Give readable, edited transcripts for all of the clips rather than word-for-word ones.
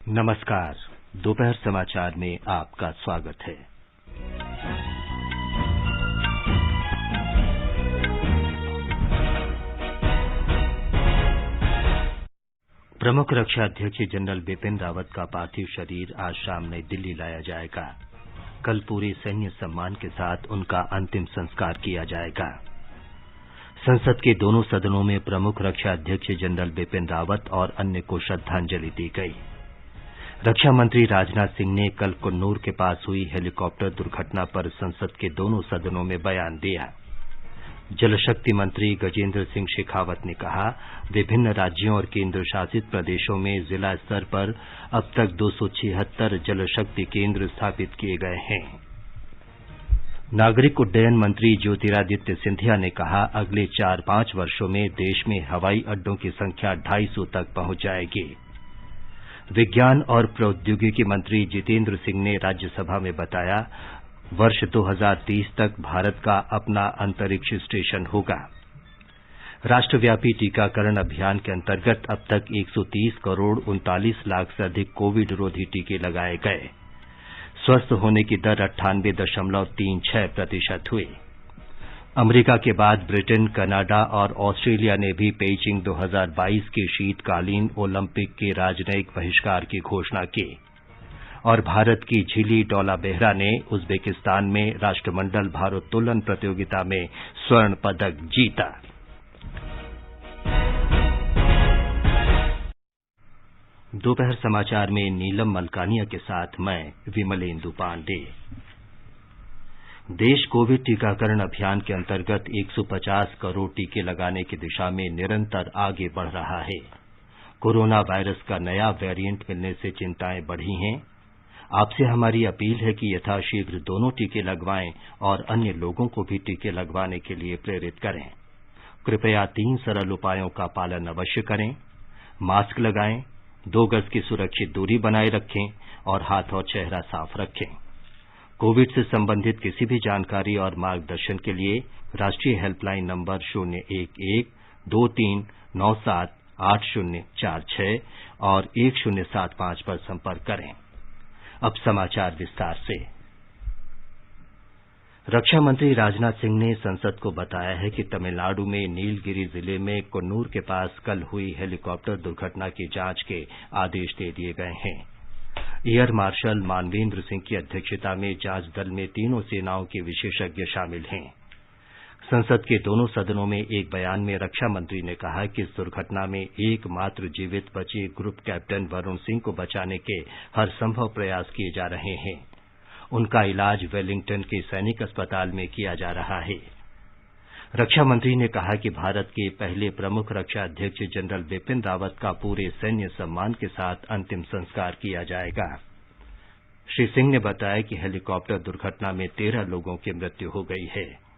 नमस्कार। दोपहर समाचार में आपका स्वागत है। प्रमुख रक्षा अध्यक्ष जनरल बिपिन रावत का पार्थिव शरीर आज शाम नई दिल्ली लाया जाएगा। कल पूरे सैन्य सम्मान के साथ उनका अंतिम संस्कार किया जाएगा। संसद के दोनों सदनों में प्रमुख रक्षा अध्यक्ष जनरल बिपिन रावत और अन्य को श्रद्धांजलि दी गई। रक्षा मंत्री राजनाथ सिंह ने कल कन्नूर के पास हुई हेलीकॉप्टर दुर्घटना पर संसद के दोनों सदनों में बयान दिया। जलशक्ति मंत्री गजेंद्र सिंह शेखावत ने कहा, विभिन्न राज्यों और केंद्र शासित प्रदेशों में जिला स्तर पर अब तक 276 जलशक्ति केंद्र स्थापित किए गए हैं। नागरिक उड्डयन मंत्री ज्योतिरादित्य सिंधिया ने कहा, अगले 4-5 वर्षों में देश में हवाई अड्डों की संख्या 250 तक पहुंच जाएगी। विज्ञान और प्रौद्योगिकी मंत्री जितेंद्र सिंह ने राज्यसभा में बताया, वर्ष 2030 तक भारत का अपना अंतरिक्ष स्टेशन होगा। राष्ट्रव्यापी टीकाकरण अभियान के अंतर्गत अब तक 130 करोड़ 39 लाख से अधिक कोविड रोधी टीके लगाए गए। स्वस्थ होने की दर 98.36% हुई। अमेरिका के बाद ब्रिटेन, कनाडा और ऑस्ट्रेलिया ने भी पेइचिंग 2022 के शीतकालीन ओलंपिक के राजनयिक बहिष्कार की घोषणा की। और भारत की झिली डोला बेहरा ने उज्बेकिस्तान में राष्ट्रमंडल भारोत्तोलन प्रतियोगिता में स्वर्ण पदक जीता। दोपहर समाचार में नीलम मलकानिया के साथ मैं विमलेंदु पांडे। देश कोविड टीकाकरण अभियान के अंतर्गत 150 करोड़ टीके लगाने की दिशा में निरंतर आगे बढ़ रहा है। कोरोना वायरस का नया वेरिएंट मिलने से चिंताएं बढ़ी हैं। आपसे हमारी अपील है कि यथाशीघ्र दोनों टीके लगवाएं और अन्य लोगों को भी टीके लगवाने के लिए प्रेरित करें। कृपया 3 सरल उपायों का पालन अवश्य करें। मास्क लगाएं, 2 गज की सुरक्षित दूरी बनाए रखें और हाथ और चेहरा साफ रखें। कोविड से संबंधित किसी भी जानकारी और मार्गदर्शन के लिए राष्ट्रीय हेल्पलाइन नंबर 011-2397-8046 और 1075 पर संपर्क करें। अब समाचार विस्तार से। रक्षा मंत्री राजनाथ सिंह ने संसद को बताया है कि तमिलनाडु में नीलगिरी जिले में कन्नूर के पास कल हुई हेलीकॉप्टर दुर्घटना की जांच के आदेश दे दिए गए हैं। एयर मार्शल मानवेंद्र सिंह की अध्यक्षता में जांच दल में तीनों सेनाओं के विशेषज्ञ शामिल हैं। संसद के दोनों सदनों में एक बयान में रक्षा मंत्री ने कहा कि इस दुर्घटना में एकमात्र जीवित बचे ग्रुप कैप्टन वरुण सिंह को बचाने के हर संभव प्रयास किए जा रहे हैं। उनका इलाज वेलिंगटन के सैनिक अस्पताल में किया जा रहा है। रक्षा मंत्री ने कहा कि भारत के पहले प्रमुख रक्षा अध्यक्ष जनरल बिपिन रावत का पूरे सैन्य सम्मान के साथ अंतिम संस्कार किया जाएगा। श्री सिंह ने बताया कि हेलीकॉप्टर दुर्घटना में 13 लोगों की मृत्यु हो गई है।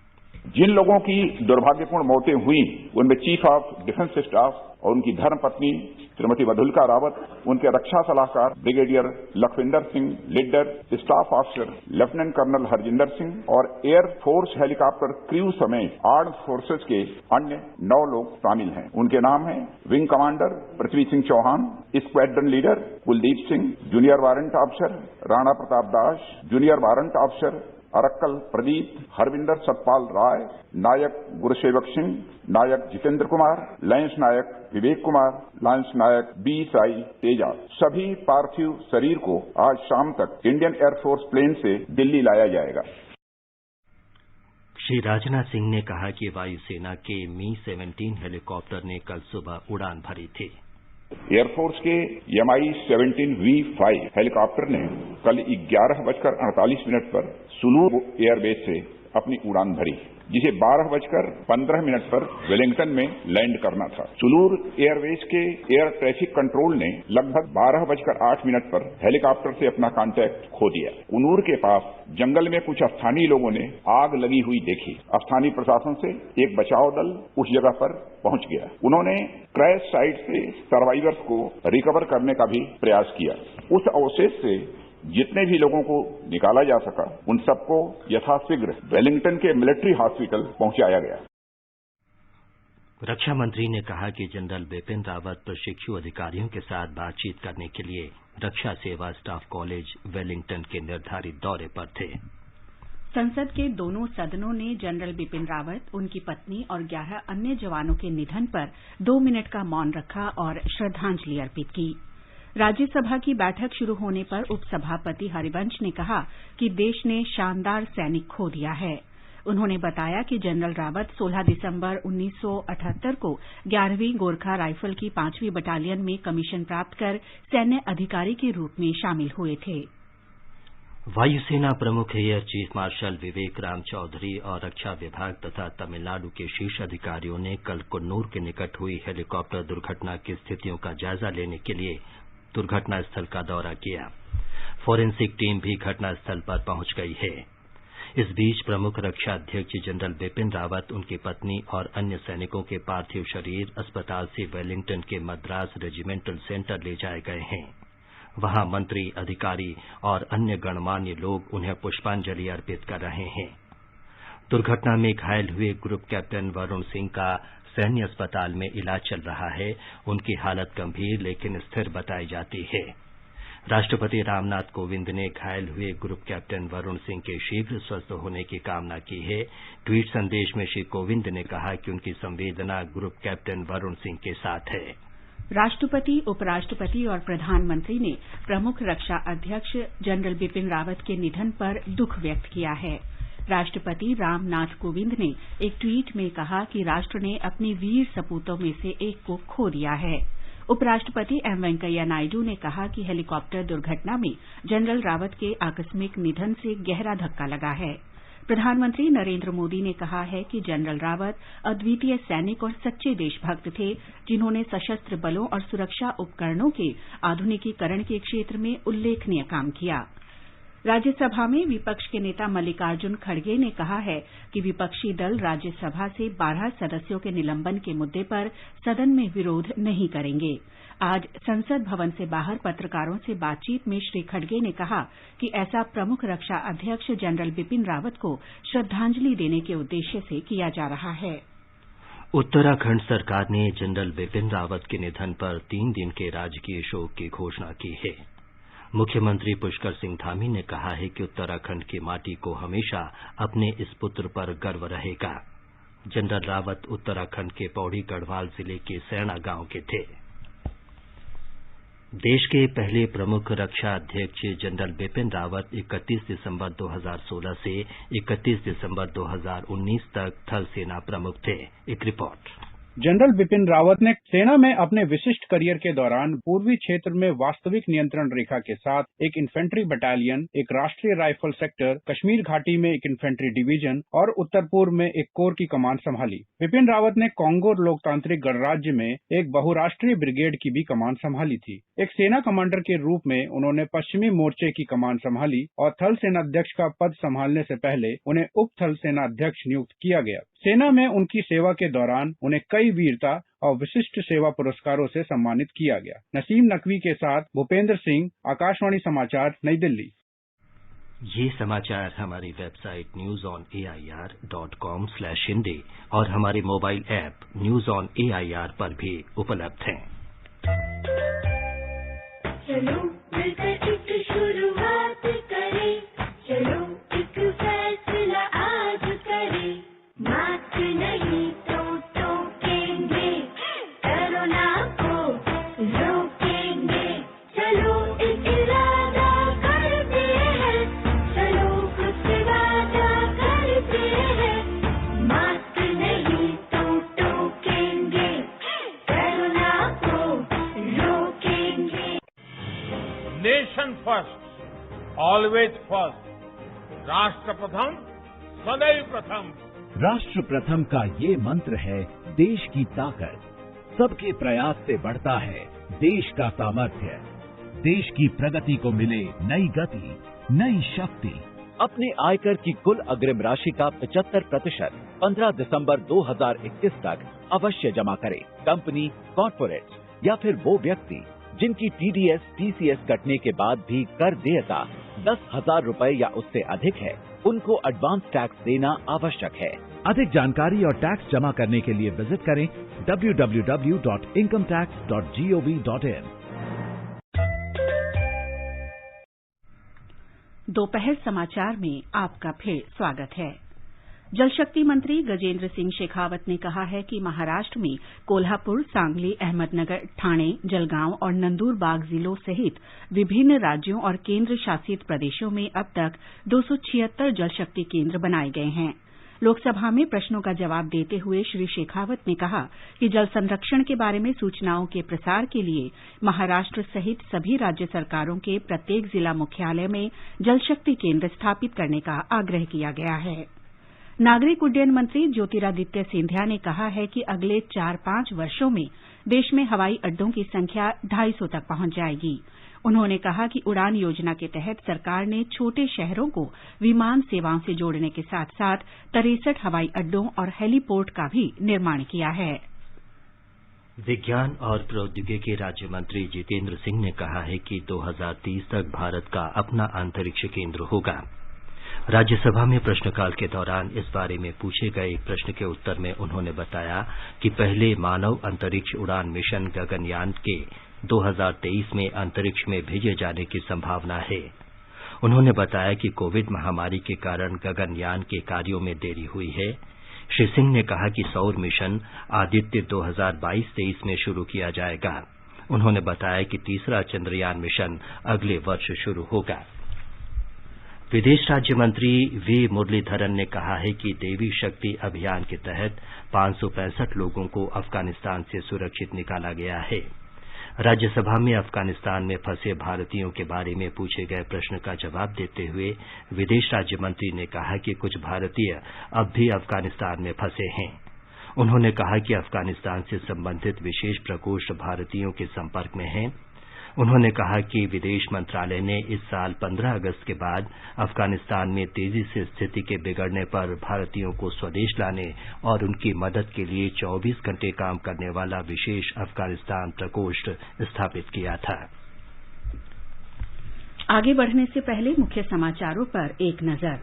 जिन लोगों की दुर्भाग्यपूर्ण मौतें हुई उनमें चीफ ऑफ डिफेंस स्टाफ और उनकी धर्मपत्नी श्रीमती मधुलिका रावत, उनके रक्षा सलाहकार brigadier Lakhwinder Singh Lidder, staff officer lieutenant colonel Harjinder Singh और एयर फोर्स हेलीकॉप्टर क्रू समेत आर्म्ड फोर्सेज के अन्य 9 लोग शामिल हैं। उनके नाम हैं wing commander Prithvi Singh Chauhan, squadron leader Kuldeep Singh, junior warrant officer Rana Pratap Das, junior warrant officer Arakkal Pradeep, Harvinder Satpal Rai, naik Gurusewak Singh, naik Jitendra Kumar, lance naik Vivek Kumar, lance naik B Sai Teja. सभी पार्थिव शरीर को आज शाम तक इंडियन एयरफोर्स प्लेन से दिल्ली लाया जाएगा। श्री राजनाथ सिंह ने कहा कि वायुसेना के मी-17 हेलीकॉप्टर ने कल सुबह उड़ान भरी थी। एयरफोर्स के MI-17V5 हेलीकॉप्टर ने कल 11:48 पर सुलूर एयरबेस से अपनी उड़ान भरी, जिसे 12:15 पर वेलिंगटन में लैंड करना था। सुलूर एयरबेस के एयर ट्रैफिक कंट्रोल ने लगभग 12:08 पर हेलीकॉप्टर से अपना कांटेक्ट खो दिया। कन्नूर के पास जंगल में कुछ स्थानीय लोगों ने आग लगी हुई देखी। स्थानीय प्रशासन से एक बचाव दल उस जगह पर पहुंच गया। उन्होंने क्रैश साइट से सर्वाइवर्स को रिकवर करने का भी प्रयास किया। उस अवशेष से जितने भी लोगों को निकाला जा सका उन सबको यथाशीघ्र वेलिंगटन के मिलिट्री हॉस्पिटल पहुंचाया गया। रक्षा मंत्री ने कहा कि जनरल बिपिन रावत प्रशिक्षु अधिकारियों के साथ बातचीत करने के लिए रक्षा सेवा स्टाफ कॉलेज वेलिंगटन के निर्धारित दौरे पर थे। संसद के दोनों सदनों ने जनरल बिपिन रावत, उनकी पत्नी और 11 अन्य जवानों के निधन पर 2 मिनट का मौन रखा और श्रद्धांजलि अर्पित की। राज्यसभा की बैठक शुरू होने पर उपसभापति हरिवंश ने कहा कि देश ने शानदार सैनिक खो दिया है। उन्होंने बताया कि जनरल रावत 16 दिसंबर 1978 को 11वीं गोरखा राइफल की 5वीं बटालियन में कमीशन प्राप्त कर सैन्य अधिकारी के रूप में शामिल हुए थे। वायुसेना प्रमुख एयर चीफ मार्शल विवेक राम चौधरी और रक्षा विभाग तथा तमिलनाडु के शीर्ष अधिकारियों ने कल कन्नूर के निकट हुई हेलीकॉप्टर दुर्घटना की स्थितियों का जायजा लेने के लिए दुर्घटना स्थल का दौरा किया। फोरेंसिक टीम भी घटनास्थल पर पहुंच गई है। इस बीच प्रमुख रक्षा अध्यक्ष जनरल बिपिन रावत, उनकी पत्नी और अन्य सैनिकों के पार्थिव शरीर अस्पताल से वेलिंगटन के मद्रास रेजिमेंटल सेंटर ले जाए गए हैं। वहां मंत्री, अधिकारी और अन्य गणमान्य लोग उन्हें पुष्पांजलि अर्पित कर रहे हैं। दुर्घटना में घायल हुए ग्रुप कैप्टन वरुण सिंह का सैन्य अस्पताल में इलाज चल रहा है। उनकी हालत गंभीर लेकिन स्थिर बताई जाती है। राष्ट्रपति रामनाथ कोविंद ने घायल हुए ग्रुप कैप्टन वरुण सिंह के शीघ्र स्वस्थ होने की कामना की है। ट्वीट संदेश में श्री कोविंद ने कहा कि उनकी संवेदना ग्रुप कैप्टन वरुण सिंह के साथ है। राष्ट्रपति, उपराष्ट्रपति और प्रधानमंत्री ने प्रमुख रक्षा अध्यक्ष जनरल बिपिन रावत के निधन पर दुख व्यक्त किया है। राष्ट्रपति रामनाथ कोविंद ने एक ट्वीट में कहा कि राष्ट्र ने अपने वीर सपूतों में से एक को खो दिया है। उपराष्ट्रपति एम वेंकैया नायडू ने कहा कि हेलीकॉप्टर दुर्घटना में जनरल रावत के आकस्मिक निधन से गहरा धक्का लगा है। प्रधानमंत्री नरेंद्र मोदी ने कहा है कि जनरल रावत अद्वितीय सैनिक और सच्चे देशभक्त थे, जिन्होंने सशस्त्र बलों और सुरक्षा उपकरणों के आधुनिकीकरण के क्षेत्र में उल्लेखनीय काम किया। राज्यसभा में विपक्ष के नेता मल्लिकार्जुन खड़गे ने कहा है कि विपक्षी दल राज्यसभा से 12 सदस्यों के निलंबन के मुद्दे पर सदन में विरोध नहीं करेंगे। आज संसद भवन से बाहर पत्रकारों से बातचीत में श्री खड़गे ने कहा कि ऐसा प्रमुख रक्षा अध्यक्ष जनरल बिपिन रावत को श्रद्धांजलि देने के उद्देश्य से किया जा रहा है। उत्तराखंड सरकार ने जनरल बिपिन रावत के निधन पर 3 दिन के राजकीय शोक की घोषणा की है। मुख्यमंत्री पुष्कर सिंह धामी ने कहा है कि उत्तराखंड की माटी को हमेशा अपने इस पुत्र पर गर्व रहेगा। जनरल रावत उत्तराखंड के पौड़ी गढ़वाल जिले के सैणा गांव के थे। देश के पहले प्रमुख रक्षा अध्यक्ष जनरल बिपिन रावत 31 दिसंबर 2016 से 31 दिसंबर 2019 तक थल सेना प्रमुख थे। एक रिपोर्ट। जनरल बिपिन रावत ने सेना में अपने विशिष्ट करियर के दौरान पूर्वी क्षेत्र में वास्तविक नियंत्रण रेखा के साथ एक इन्फेंट्री बटालियन, एक राष्ट्रीय राइफल सेक्टर, कश्मीर घाटी में एक इन्फेंट्री डिवीजन और उत्तर पूर्व में एक कोर की कमान संभाली। बिपिन रावत ने कांगो लोकतांत्रिक गणराज्य में एक बहुराष्ट्रीय ब्रिगेड की भी कमान संभाली थी। एक सेना कमांडर के रूप में उन्होंने पश्चिमी मोर्चे की कमान संभाली और थल सेनाध्यक्ष का पद संभालने से पहले उन्हें उप थल सेनाध्यक्ष नियुक्त किया गया। सेना में उनकी सेवा के दौरान उन्हें कई वीरता और विशिष्ट सेवा पुरस्कारों से सम्मानित किया गया। नसीम नकवी के साथ भूपेंद्र सिंह, आकाशवाणी समाचार, नई दिल्ली। ये समाचार हमारी वेबसाइट newsonair.com/hindi और हमारे mobile app news on AIR पर भी उपलब्ध हैं। चलो मिलकर एक शुरुआत करें, चलो एक फैसला आज करें, मास्क नहीं तो टोकेंगे, कोरोना को रोकेंगे, चलो एक इरादा करते हैं, चलो कुछ वादा करते हैं, मास्क नहीं तो टोकेंगे, कोरोना को रोकेंगे। नेशन फर्स्ट, ऑलवेज फर्स्ट, राष्ट्र प्रथम, सदैव प्रथम। राष्ट्र प्रथम का ये मंत्र है देश की ताकत। सबके प्रयास से बढ़ता है देश का सामर्थ्य। देश की प्रगति को मिले नई गति, नई शक्ति। अपने आयकर की कुल अग्रिम राशि का 75% 15 दिसंबर 2021 तक अवश्य जमा करें। कंपनी, कॉर्पोरेट या फिर वो व्यक्ति जिनकी TDS, TCS कटने के बाद भी कर देयता 10,000 रुपए या उससे अधिक है, उनको एडवांस टैक्स देना आवश्यक है। अधिक जानकारी और टैक्स जमा करने के लिए विजिट करें www.incometax.gov.in। दोपहर समाचार में आपका फिर स्वागत है। जल शक्ति मंत्री गजेंद्र सिंह शेखावत ने कहा है कि महाराष्ट्र में कोल्हापुर, सांगली, अहमदनगर, ठाणे, जलगांव और नंदुरबार जिलों सहित विभिन्न राज्यों और केंद्र शासित प्रदेशों में अब तक 276 जल शक्ति केंद्र बनाए गए हैं। लोकसभा में प्रश्नों का जवाब देते हुए श्री शेखावत ने कहा कि जल संरक्षण के बारे में सूचनाओं के प्रसार के लिए महाराष्ट्र सहित सभी राज्य सरकारों के प्रत्येक जिला मुख्यालय में जल शक्ति केंद्र स्थापित करने का आग्रह किया गया है। नागरिक उड्डयन मंत्री ज्योतिरादित्य सिंधिया ने कहा है कि अगले 4-5 वर्षों में देश में हवाई अड्डों की संख्या 250 तक पहुंच जाएगी। उन्होंने कहा कि उड़ान योजना के तहत सरकार ने छोटे शहरों को विमान सेवाओं से जोड़ने के साथ साथ 63 हवाई अड्डों और हेलीपोर्ट का भी निर्माण किया है। विज्ञान और प्रौद्योगिकी राज्य मंत्री जितेंद्र सिंह ने कहा है कि 2030 तक भारत का अपना अंतरिक्ष केंद्र होगा। राज्यसभा में प्रश्नकाल के दौरान इस बारे में पूछे गए एक प्रश्न के उत्तर में उन्होंने बताया कि पहले मानव अंतरिक्ष उड़ान मिशन गगनयान के 2023 में अंतरिक्ष में भेजे जाने की संभावना है। उन्होंने बताया कि कोविड महामारी के कारण गगनयान के कार्यों में देरी हुई है। श्री सिंह ने कहा कि सौर मिशन आदित्य 2022-23 में शुरू किया जाएगा। उन्होंने बताया कि तीसरा चंद्रयान मिशन अगले वर्ष शुरू होगा। विदेश राज्य मंत्री वी मुरलीधरन ने कहा है कि देवी शक्ति अभियान के तहत 565 लोगों को अफगानिस्तान से सुरक्षित निकाला गया है। राज्यसभा में अफगानिस्तान में फंसे भारतीयों के बारे में पूछे गए प्रश्न का जवाब देते हुए विदेश राज्य मंत्री ने कहा कि कुछ भारतीय अब भी अफगानिस्तान में फंसे हैं। उन्होंने कहा कि अफगानिस्तान से संबंधित विशेष प्रकोष्ठ भारतीयों के संपर्क में हैं। उन्होंने कहा कि विदेश मंत्रालय ने इस साल 15 अगस्त के बाद अफगानिस्तान में तेजी से स्थिति के बिगड़ने पर भारतीयों को स्वदेश लाने और उनकी मदद के लिए 24 घंटे काम करने वाला विशेष अफगानिस्तान प्रकोष्ठ स्थापित किया था। आगे बढ़ने से पहले मुख्य समाचारों पर एक नजर।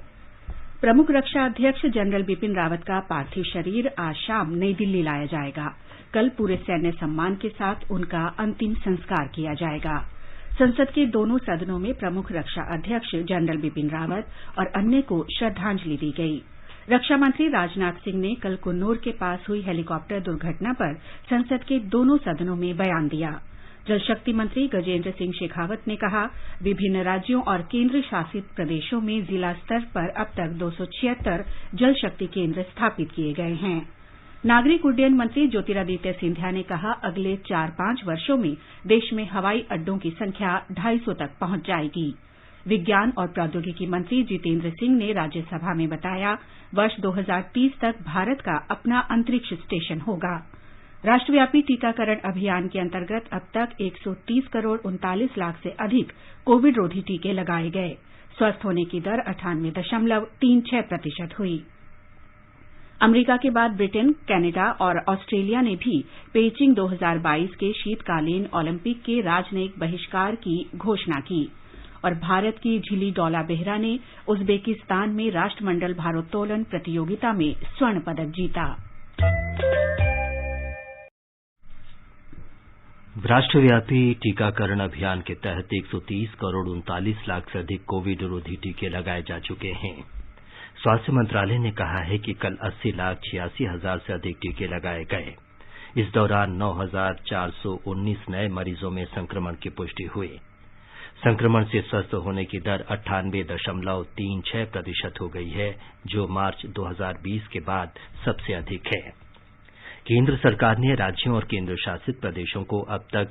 प्रमुख रक्षा अध्यक्ष जनरल बिपिन रावत का पार्थिव शरीर आज शाम नई दिल्ली लाया जाएगा। कल पूरे सैन्य सम्मान के साथ उनका अंतिम संस्कार किया जाएगा। संसद के दोनों सदनों में प्रमुख रक्षा अध्यक्ष जनरल बिपिन रावत और अन्य को श्रद्धांजलि दी गई। रक्षा मंत्री राजनाथ सिंह ने कल कुन्नूर के पास हुई हेलीकॉप्टर दुर्घटना पर संसद के दोनों सदनों में बयान दिया। जल शक्ति मंत्री गजेंद्र सिंह शेखावत ने कहा, विभिन्न राज्यों और केंद्र शासित प्रदेशों में जिला स्तर पर अब तक 276 जल शक्ति केंद्र स्थापित किए गए हैं। नागरिक उड्डयन मंत्री ज्योतिरादित्य सिंधिया ने कहा, अगले 4-5 वर्षों में देश में हवाई अड्डों की संख्या 250 तक पहुंच जाएगी। विज्ञान और प्रौद्योगिकी मंत्री जितेंद्र सिंह ने राज्यसभा में बताया, वर्ष 2030 तक भारत का अपना अंतरिक्ष स्टेशन होगा। राष्ट्रव्यापी टीकाकरण अभियान के अंतर्गत अब तक 130 करोड़ 39 लाख से अधिक कोविड रोधी टीके लगाए गए। स्वस्थ होने की दर 98.36% हुई। अमेरिका के बाद ब्रिटेन, कनाडा और ऑस्ट्रेलिया ने भी पेइचिंग 2022 के शीतकालीन ओलंपिक के राजनयिक बहिष्कार की घोषणा की और भारत की झिली डोला बेहरा ने उज्बेकिस्तान में राष्ट्रमंडल भारोत्तोलन प्रतियोगिता में स्वर्ण पदक जीता। राष्ट्रव्यापी टीकाकरण अभियान के तहत 130 करोड़ 39 लाख से अधिक कोविड रोधी टीके लगाए जा चुके हैं। स्वास्थ्य मंत्रालय ने कहा है कि कल 80,86,000 से अधिक टीके लगाए गए। इस दौरान 9,419 नए मरीजों में संक्रमण की पुष्टि हुई। संक्रमण से स्वस्थ होने की दर 98.36% हो गई है, जो मार्च 2020 के बाद सबसे अधिक है। केंद्र सरकार ने राज्यों और केंद्र शासित प्रदेशों को अब तक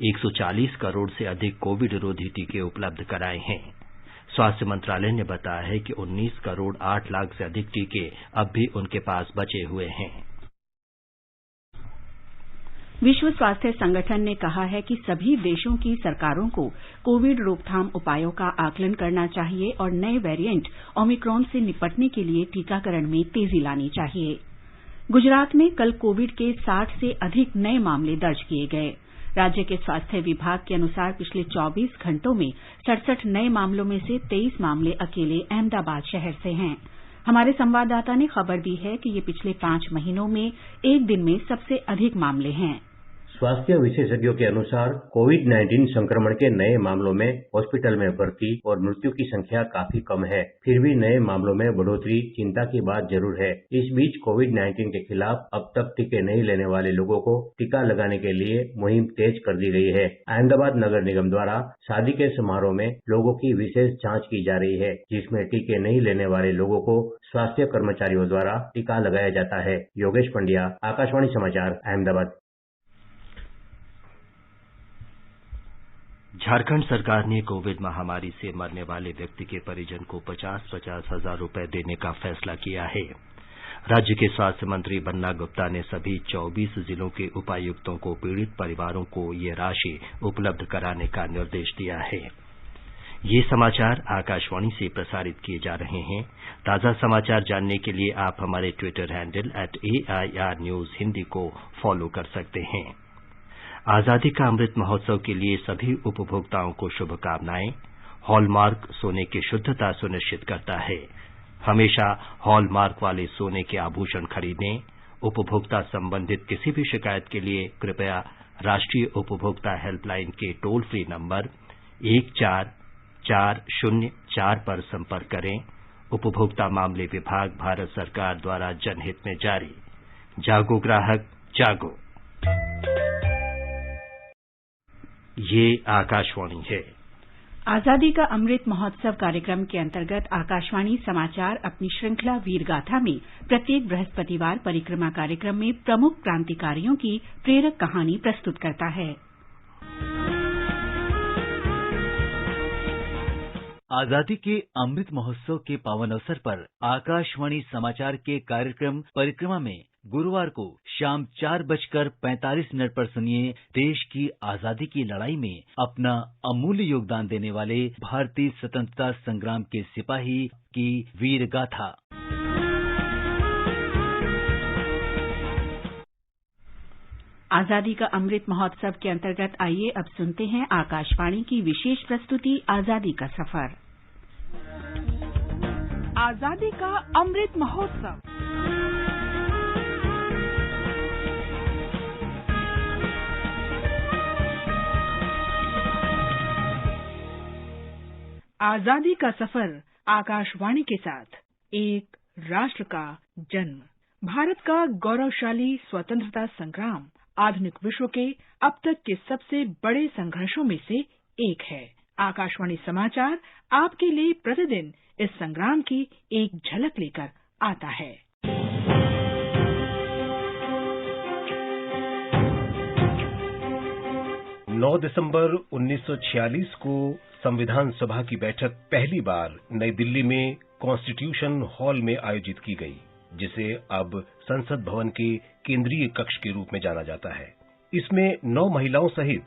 140 करोड़ से अधिक कोविड रोधी टीके उपलब्ध कराए हैं। स्वास्थ्य मंत्रालय ने बताया है कि 19 करोड़ 8 लाख से अधिक टीके अब भी उनके पास बचे हुए हैं। विश्व स्वास्थ्य संगठन ने कहा है कि सभी देशों की सरकारों को कोविड रोकथाम उपायों का आकलन करना चाहिए और नए वेरिएंट ओमिक्रॉन से निपटने के लिए टीकाकरण में तेजी लानी चाहिए। गुजरात में कल कोविड के 60 से अधिक नए मामले दर्ज किए गए। राज्य के स्वास्थ्य विभाग के अनुसार पिछले 24 घंटों में 67 नए मामलों में से 23 मामले अकेले अहमदाबाद शहर से हैं। हमारे संवाददाता ने खबर दी है कि ये पिछले 5 महीनों में एक दिन में सबसे अधिक मामले हैं। स्वास्थ्य विशेषज्ञों के अनुसार कोविड-19 संक्रमण के नए मामलों में हॉस्पिटल में भर्ती और मृत्यु की संख्या काफी कम है। फिर भी नए मामलों में बढ़ोतरी चिंता की बात जरूर है। इस बीच कोविड-19 के खिलाफ अब तक टीके नहीं लेने वाले लोगों को टीका लगाने के लिए मुहिम तेज कर दी गई है। अहमदाबाद नगर निगम द्वारा शादी के समारोह में लोगों की विशेष जांच की जा रही है, जिसमें टीके नहीं लेने वाले लोगों को स्वास्थ्य कर्मचारियों द्वारा टीका लगाया जाता है। योगेश पंड्या, आकाशवाणी समाचार, अहमदाबाद। झारखंड सरकार ने कोविड महामारी से मरने वाले व्यक्ति के परिजन को 50-50 हजार रुपए देने का फैसला किया है। राज्य के स्वास्थ्य मंत्री बन्ना गुप्ता ने सभी 24 जिलों के उपायुक्तों को पीड़ित परिवारों को ये राशि उपलब्ध कराने का निर्देश दिया है। ये समाचार आकाशवाणी से प्रसारित किए जा रहे हैं। ताजा समाचार जानने के लिए आप हमारे Twitter handle @AIR News Hindi को फॉलो कर सकते हैं। आजादी का अमृत महोत्सव के लिए सभी उपभोक्ताओं को शुभकामनाएं। हॉलमार्क सोने की शुद्धता सुनिश्चित करता है। हमेशा हॉलमार्क वाले सोने के आभूषण खरीदें। उपभोक्ता संबंधित किसी भी शिकायत के लिए कृपया राष्ट्रीय उपभोक्ता हेल्पलाइन के टोल फ्री नंबर 144004 पर संपर्क करें। उपभोक्ता मामले विभाग, भारत सरकार द्वारा जनहित में जारी। जागो ग्राहक जागो। ये आकाशवाणी है। आजादी का अमृत महोत्सव कार्यक्रम के अंतर्गत आकाशवाणी समाचार अपनी श्रृंखला वीरगाथा में प्रत्येक बृहस्पतिवार परिक्रमा कार्यक्रम में प्रमुख क्रांतिकारियों की प्रेरक कहानी प्रस्तुत करता है। आजादी के अमृत महोत्सव के पावन अवसर पर आकाशवाणी समाचार के कार्यक्रम परिक्रमा में गुरुवार को शाम 4:45 पर सुनिए देश की आजादी की लड़ाई में अपना अमूल्य योगदान देने वाले भारतीय स्वतंत्रता संग्राम के सिपाही की वीर गाथा। आजादी का अमृत महोत्सव के अंतर्गत आइए अब सुनते हैं आकाशवाणी की विशेष प्रस्तुति आजादी का सफर। आजादी का अमृत महोत्सव। आजादी का सफर आकाशवाणी के साथ एक राष्ट्र का जन्म। भारत का गौरवशाली स्वतंत्रता संग्राम आधुनिक विश्व के अब तक के सबसे बड़े संघर्षों में से एक है। आकाशवाणी समाचार आपके लिए प्रतिदिन इस संग्राम की एक झलक लेकर आता है। नौ दिसंबर 1946 को संविधान सभा की बैठक पहली बार नई दिल्ली में कॉन्स्टिट्यूशन हॉल में आयोजित की गई, जिसे अब संसद भवन के केंद्रीय कक्ष के रूप में जाना जाता है। इसमें 9 महिलाओं सहित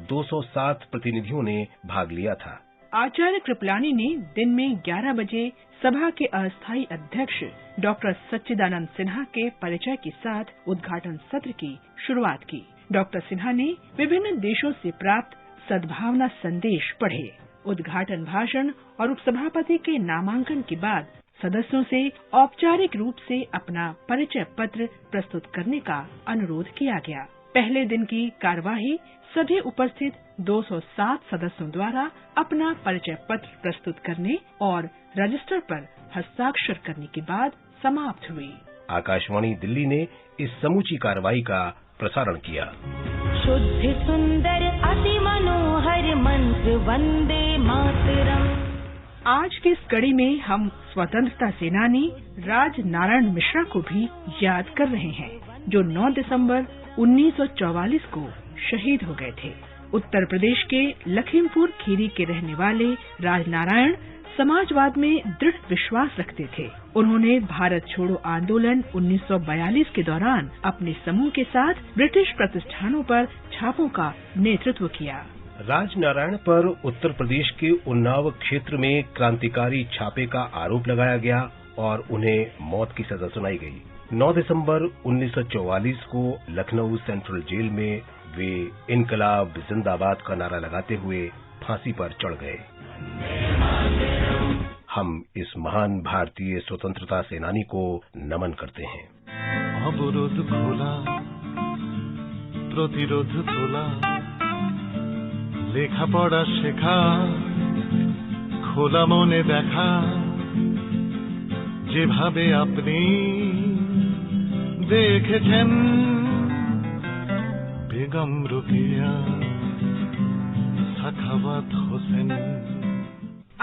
207 प्रतिनिधियों ने भाग लिया था। आचार्य कृपलानी ने दिन में 11 बजे सभा के अस्थायी अध्यक्ष डॉक्टर सच्चिदानंद सिन्हा के परिचय के साथ उद्घाटन सत्र की शुरुआत की। डॉक्टर सिन्हा ने विभिन्न देशों से प्राप्त सद्भावना संदेश पढ़े। उद्घाटन भाषण और उपसभापति के नामांकन के बाद सदस्यों से औपचारिक रूप से अपना परिचय पत्र प्रस्तुत करने का अनुरोध किया गया। पहले दिन की कार्यवाही सभी उपस्थित 207 सदस्यों द्वारा अपना परिचय पत्र प्रस्तुत करने और रजिस्टर पर हस्ताक्षर करने के बाद समाप्त हुई। आकाशवाणी दिल्ली ने इस समूची कार्रवाई का प्रसारण किया। शुद्ध सुंदर अति मनोहर मंत्र वंदे मातरम। आज की इस कड़ी में हम स्वतंत्रता सेनानी राज नारायण मिश्रा को भी याद कर रहे हैं, जो 9 दिसंबर 1944 को शहीद हो गए थे। उत्तर प्रदेश के लखीमपुर खीरी के रहने वाले राज नारायण समाजवाद में दृढ़ विश्वास रखते थे। उन्होंने भारत छोड़ो आंदोलन 1942 के दौरान अपने समूह के साथ ब्रिटिश प्रतिष्ठानों पर छापों का नेतृत्व किया। राज नारायण पर उत्तर प्रदेश के उन्नाव क्षेत्र में क्रांतिकारी छापे का आरोप लगाया गया और उन्हें मौत की सजा सुनाई गई। 9 दिसंबर 1944 को लखनऊ सेंट्रल जेल में वे इनकलाब जिंदाबाद का नारा लगाते हुए फांसी पर चढ़ गए। हम इस महान भारतीय स्वतंत्रता सेनानी को नमन करते हैं। अवरोध खोला প্রতিরোধ তোলা, লেখাপড়া শেখা, খোলা মনে দেখা, যেভাবে আপনি দেখেছেন बेगम रुकिया सखावत हुसैन।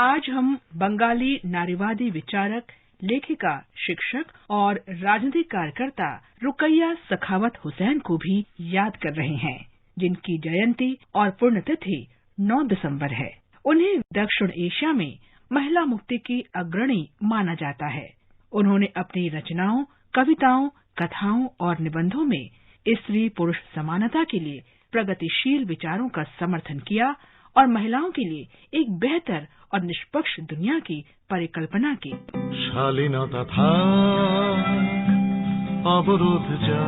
आज हम बंगाली नारीवादी विचारक, लेखिका, शिक्षक और राजनीतिक कार्यकर्ता रुकैया सखावत हुसैन को भी याद कर रहे हैं, जिनकी जयंती और पुण्यतिथि 9 दिसंबर है। उन्हें दक्षिण एशिया में महिला मुक्ति की अग्रणी माना जाता है। उन्होंने अपनी रचनाओं, कविताओं, कथाओं और निबंधों में स्त्री पुरुष समानता के लिए प्रगतिशील विचारों का समर्थन किया और महिलाओं के लिए एक बेहतर और निष्पक्ष दुनिया की परिकल्पना की। शालीनता था अवरोध जा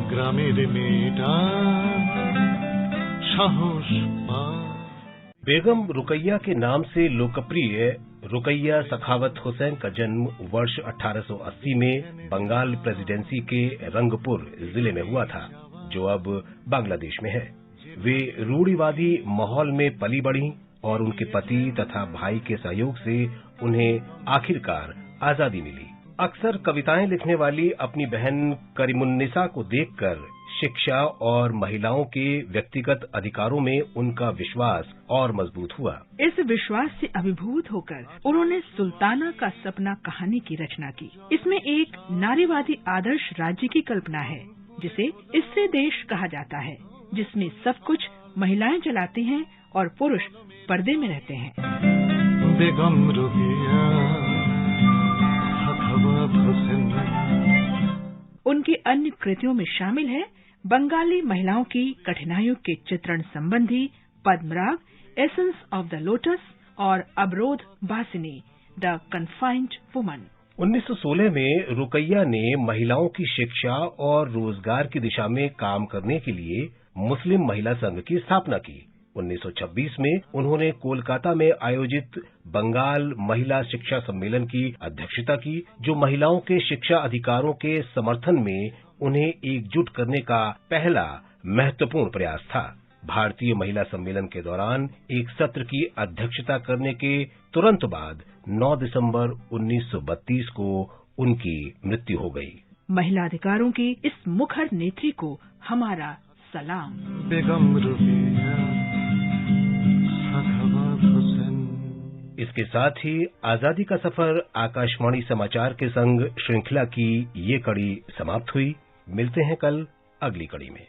ग्रामीण मेटा साहस पा। बेगम रुकैया के नाम से लोकप्रिय रुकैया सखावत हुसैन का जन्म वर्ष 1880 में बंगाल प्रेसिडेंसी के रंगपुर जिले में हुआ था, जो अब बांग्लादेश में है। वे रूढ़िवादी माहौल में पली बढ़ी और उनके पति तथा भाई के सहयोग से उन्हें आखिरकार आजादी मिली। अक्सर कविताएं लिखने वाली अपनी बहन करीमुन्निसा को देखकर शिक्षा और महिलाओं के व्यक्तिगत अधिकारों में उनका विश्वास और मजबूत हुआ। इस विश्वास से अभिभूत होकर उन्होंने सुल्ताना का सपना कहानी की रचना की। इसमें एक नारीवादी आदर्श राज्य की कल्पना है, जिसे स्त्री देश कहा जाता है, जिसमें सब कुछ महिलाएं चलाती हैं और पुरुष पर्दे में रहते हैं। बेगम रुकैया सखावत हुसैन। उनकी अन्य कृतियों में शामिल है बंगाली महिलाओं की कठिनाइयों के चित्रण संबंधी पद्मराग, एसेंस ऑफ द लोटस और अवरोध बासिनी, द कन्फाइंड वुमन। 1916 में रुकैया ने महिलाओं की शिक्षा और रोजगार की दिशा में काम करने के लिए मुस्लिम महिला संघ की स्थापना की। 1926 में उन्होंने कोलकाता में आयोजित बंगाल महिला शिक्षा सम्मेलन की अध्यक्षता की, जो महिलाओं के शिक्षा अधिकारों के समर्थन में उन्हें एकजुट करने का पहला महत्वपूर्ण प्रयास था। भारतीय महिला सम्मेलन के दौरान एक सत्र की अध्यक्षता करने के तुरंत बाद 9 दिसंबर 1932 को उनकी मृत्यु हो गई। महिला अधिकारों की इस मुखर नेत्री को हमारा सलाम। बेगम रुकैया सखावत हुसैन। इसके साथ ही आजादी का सफर आकाशवाणी समाचार के संग श्रृंखला की ये कड़ी समाप्त हुई। मिलते हैं कल अगली कड़ी में।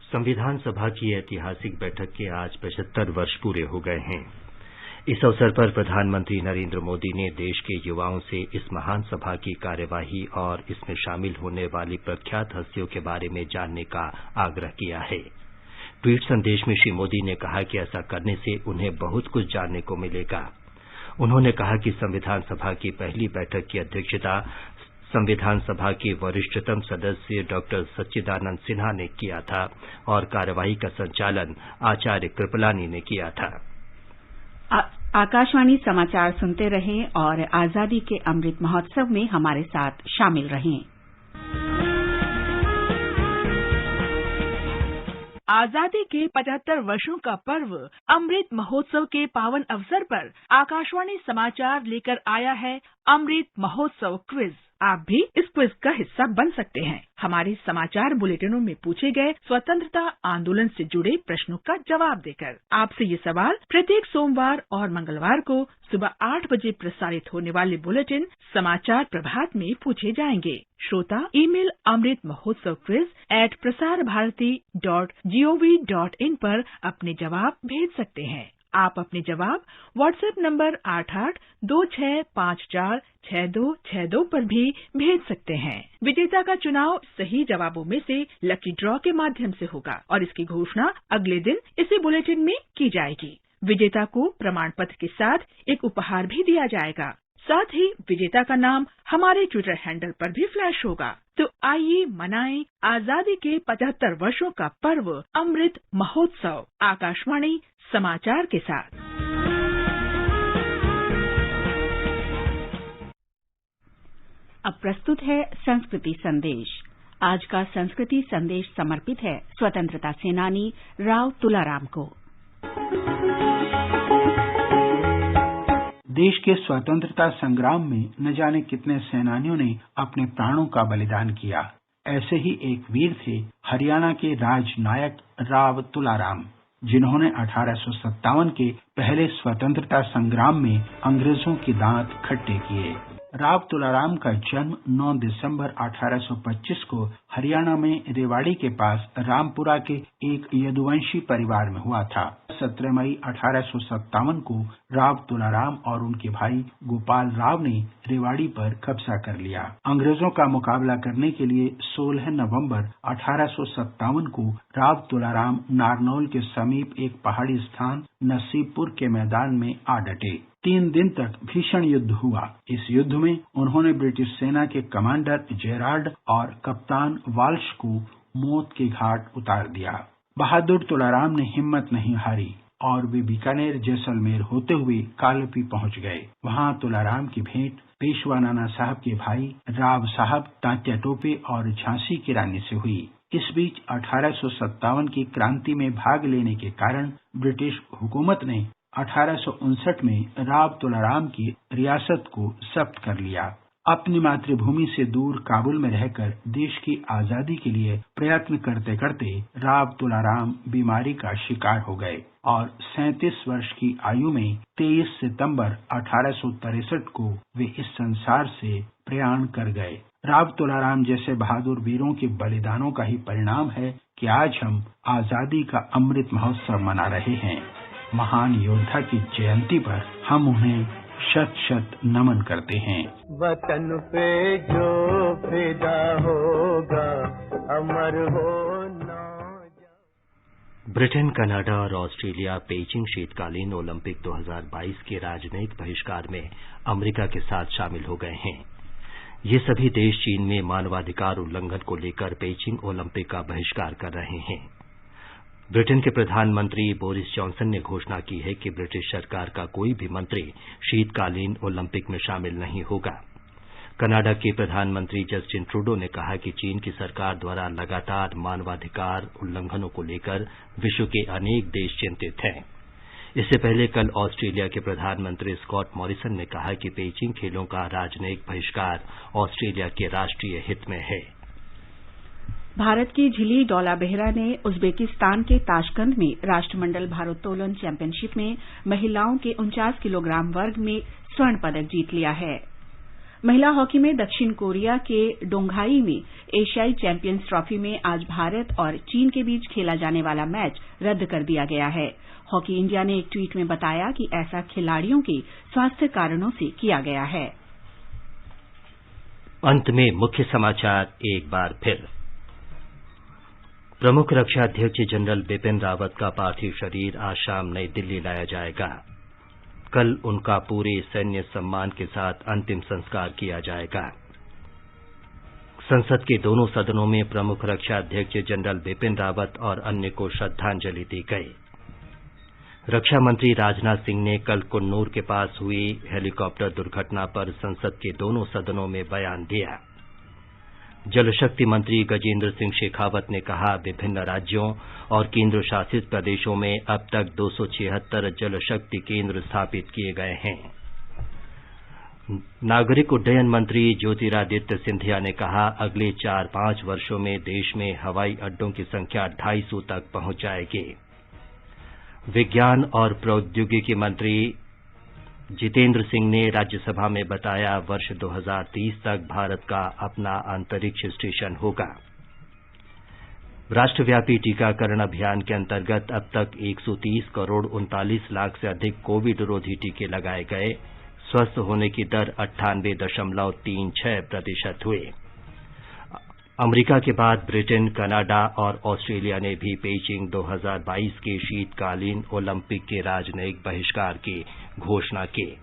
संविधान सभा की ऐतिहासिक बैठक के आज 75 वर्ष पूरे हो गए हैं। इस अवसर पर प्रधानमंत्री नरेंद्र मोदी ने देश के युवाओं से इस महान सभा की कार्यवाही और इसमें शामिल होने वाली प्रख्यात हस्तियों के बारे में जानने का आग्रह किया है। ट्वीट संदेश में श्री मोदी ने कहा कि ऐसा करने से उन्हें बहुत कुछ जानने को मिलेगा। उन्होंने कहा कि संविधान सभा की पहली बैठक की अध्यक्षता संविधान सभा के वरिष्ठतम सदस्य डॉक्टर सच्चिदानंद सिन्हा ने किया था और कार्यवाही का संचालन आचार्य कृपलानी ने किया था। आकाशवाणी समाचार सुनते रहें और आजादी के अमृत महोत्सव में हमारे साथ शामिल रहें। आजादी के 75 वर्षों का पर्व अमृत महोत्सव के पावन अवसर पर आकाशवाणी समाचार लेकर आया है अमृत महोत्सव क्विज। आप भी इस क्विज का हिस्सा बन सकते हैं। हमारे समाचार बुलेटिनों में पूछे गए स्वतंत्रता आंदोलन से जुड़े प्रश्नों का जवाब देकर आपसे ये सवाल प्रत्येक सोमवार और मंगलवार को सुबह 8 बजे प्रसारित होने वाले बुलेटिन समाचार प्रभात में पूछे जाएंगे। श्रोता email Amrit Mahotsav quiz @prasarabharati.gov.in पर अपने जवाब भेज सकते हैं। आप अपने जवाब व्हाट्सएप नंबर 8826546262 पर भी भेज सकते हैं। विजेता का चुनाव सही जवाबों में से लकी ड्रॉ के माध्यम से होगा और इसकी घोषणा अगले दिन इसी बुलेटिन में की जाएगी। विजेता को प्रमाण पत्र के साथ एक उपहार भी दिया जाएगा। साथ ही विजेता का नाम हमारे ट्विटर हैंडल पर भी फ्लैश होगा। तो आइए मनाएं आजादी के 75 वर्षों का पर्व अमृत महोत्सव आकाशवाणी समाचार के साथ। अब प्रस्तुत है संस्कृति संदेश। आज का संस्कृति संदेश समर्पित है स्वतंत्रता सेनानी राव तुलाराम को। देश के स्वतंत्रता संग्राम में न जाने कितने सेनानियों ने अपने प्राणों का बलिदान किया। ऐसे ही एक वीर थे हरियाणा के राजनायक राव तुलाराम, जिन्होंने 1857 के पहले स्वतंत्रता संग्राम में अंग्रेजों के दांत खट्टे किए। राव तुलाराम का जन्म 9 दिसंबर 1825 को हरियाणा में रेवाड़ी के पास रामपुरा के एक यदुवंशी परिवार में हुआ था। 17 मई 1857 को राव तुलाराम और उनके भाई गोपाल राव ने रेवाड़ी पर कब्जा कर लिया। अंग्रेजों का मुकाबला करने के लिए 16 नवंबर 1857 को राव तुलाराम नारनौल के समीप एक पहाड़ी स्थान नसीबपुर के मैदान में आ डटे। 3 दिन तक भीषण युद्ध हुआ। इस युद्ध में उन्होंने ब्रिटिश सेना के कमांडर जेरार्ड और कप्तान वाल्श को मौत के घाट उतार दिया। बहादुर तुलाराम ने हिम्मत नहीं हारी और वे बीकानेर जैसलमेर होते हुए कालपी पहुंच गए। वहां तुलाराम की भेंट पेशवा नाना साहब के भाई राव साहब तात्या टोपे और झांसी की रानी से हुई। इस बीच 1857 की क्रांति में भाग लेने के कारण ब्रिटिश हुकूमत ने 1859 में राव तुलाराम की रियासत को जब्त कर लिया। अपनी मातृभूमि से दूर काबुल में रहकर देश की आजादी के लिए प्रयत्न करते करते राव तुलाराम बीमारी का शिकार हो गए और 37 वर्ष की आयु में 23 सितंबर 1863 को वे इस संसार से प्रयाण कर गए। राव तुलाराम जैसे बहादुर वीरों के बलिदानों का ही परिणाम है कि आज हम आजादी का अमृत महोत्सव मना रहे हैं। महान योद्धा की जयंती पर हम उन्हें शत शत नमन करते हैं। वतन पे जो फिदा होगा अमर हो ना। ब्रिटेन, कनाडा और ऑस्ट्रेलिया पेइचिंग शीतकालीन ओलंपिक 2022 के राजनयिक बहिष्कार में अमेरिका के साथ शामिल हो गए हैं। ये सभी देश चीन में मानवाधिकार उल्लंघन को लेकर पेइचिंग ओलंपिक का बहिष्कार कर रहे हैं। ब्रिटेन के प्रधानमंत्री बोरिस जॉनसन ने घोषणा की है कि ब्रिटिश सरकार का कोई भी मंत्री शीतकालीन ओलंपिक में शामिल नहीं होगा। कनाडा के प्रधानमंत्री जस्टिन ट्रूडो ने कहा कि चीन की सरकार द्वारा लगातार मानवाधिकार उल्लंघनों को लेकर विश्व के अनेक देश चिंतित हैं। इससे पहले कल ऑस्ट्रेलिया के प्रधानमंत्री स्कॉट मॉरिसन ने कहा कि पेइचिंग खेलों का राजनयिक बहिष्कार ऑस्ट्रेलिया के राष्ट्रीय हित में है। भारत की झिली डोला बेहरा ने उज्बेकिस्तान के ताशकंद में राष्ट्रमंडल भारोत्तोलन चैंपियनशिप में महिलाओं के 49 किलोग्राम वर्ग में स्वर्ण पदक जीत लिया है। महिला हॉकी में दक्षिण कोरिया के डोंगहाई में एशियाई चैंपियंस ट्रॉफी में आज भारत और चीन के बीच खेला जाने वाला मैच रद्द कर दिया गया है। हॉकी इंडिया ने एक ट्वीट में बताया कि ऐसा खिलाड़ियों के स्वास्थ्य कारणों से किया गया है। अंत में मुख्य समाचार एक बार फिर। प्रमुख रक्षा अध्यक्ष जनरल बिपिन रावत का पार्थिव शरीर आज शाम नई दिल्ली लाया जाएगा। कल उनका पूरे सैन्य सम्मान के साथ अंतिम संस्कार किया जाएगा। संसद के दोनों सदनों में प्रमुख रक्षा अध्यक्ष जनरल बिपिन रावत और अन्य को श्रद्धांजलि दी गई। रक्षा मंत्री राजनाथ सिंह ने कल कन्नूर के पास हुई हेलीकॉप्टर दुर्घटना पर संसद के दोनों सदनों में बयान दिया। जल शक्ति मंत्री गजेंद्र सिंह शेखावत ने कहा, विभिन्न राज्यों और केंद्र शासित प्रदेशों में अब तक 276 जल शक्ति केंद्र स्थापित किए गए हैं। नागरिक उड्डयन मंत्री ज्योतिरादित्य सिंधिया ने कहा, अगले 4-5 वर्षों में देश में हवाई अड्डों की संख्या 250 तक पहुंच जाएगी। विज्ञान और प्रौद्योगिकी मंत्री जितेंद्र सिंह ने राज्यसभा में बताया, वर्ष 2030 तक भारत का अपना अंतरिक्ष स्टेशन होगा। राष्ट्रव्यापी टीकाकरण अभियान के अंतर्गत अब तक 130 करोड़ 39 लाख से अधिक कोविड रोधी टीके लगाए गए। स्वस्थ होने की दर 98.36% हुई। अमेरिका के बाद ब्रिटेन, कनाडा और ऑस्ट्रेलिया ने भी पेइचिंग 2022 के शीतकालीन ओलंपिक के राजनयिक बहिष्कार की घोषणा की।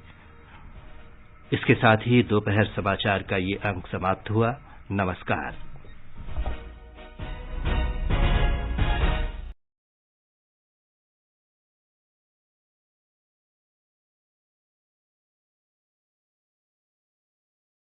इसके साथ ही दोपहर समाचार का ये अंक समाप्त हुआ। नमस्कार।